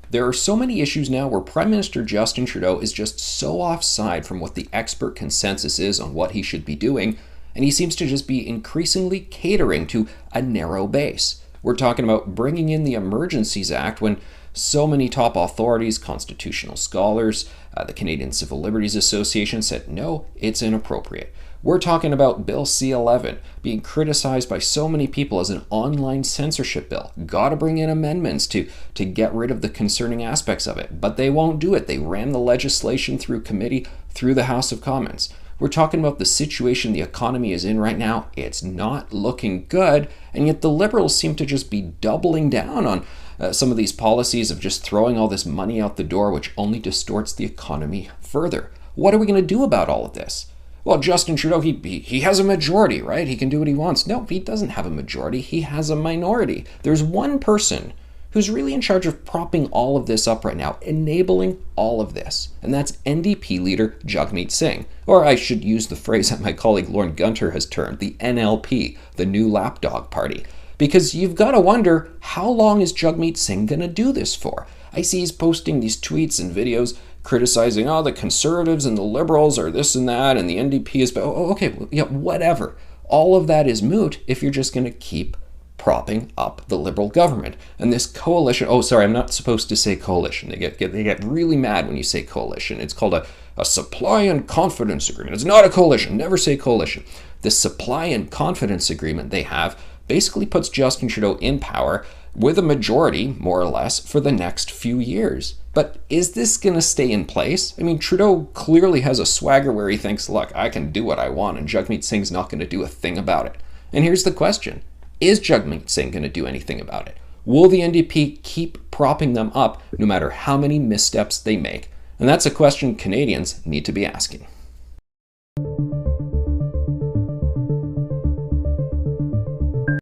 There are so many issues now where Prime Minister Justin Trudeau is just so offside from what the expert consensus is on what he should be doing, and he seems to just be increasingly catering to a narrow base. We're talking about bringing in the Emergencies Act when so many top authorities, constitutional scholars, the Canadian Civil Liberties Association said no, it's inappropriate. We're talking about Bill C-11 being criticized by so many people as an online censorship bill. Got to bring in amendments to get rid of the concerning aspects of it, but they won't do it. They ram the legislation through committee, through the House of Commons. We're talking about the situation the economy is in right now. It's not looking good, and yet the Liberals seem to just be doubling down on some of these policies of just throwing all this money out the door, which only distorts the economy further. What are we going to do about all of this? Well, Justin Trudeau, he has a majority, right? He can do what he wants. No, he doesn't have a majority. He has a minority. There's one person who's really in charge of propping all of this up right now, enabling all of this. And that's NDP leader Jagmeet Singh. Or I should use the phrase that my colleague Lauren Gunter has termed, the NLP, the new lapdog party. Because you've got to wonder, how long is Jagmeet Singh going to do this for? I see he's posting these tweets and videos criticizing, the Conservatives and the Liberals are this and that, and the NDP is, okay, yeah, whatever. All of that is moot if you're just going to keep propping up the Liberal government. And this coalition, I'm not supposed to say coalition. They get really mad when you say coalition. It's called a supply and confidence agreement. It's not a coalition. Never say coalition. The supply and confidence agreement they have basically puts Justin Trudeau in power with a majority, more or less, for the next few years. But is this going to stay in place? I mean, Trudeau clearly has a swagger where he thinks, look, I can do what I want, and Jagmeet Singh's not going to do a thing about it. And here's the question. Is Jagmeet Singh going to do anything about it? Will the NDP keep propping them up no matter how many missteps they make? And that's a question Canadians need to be asking.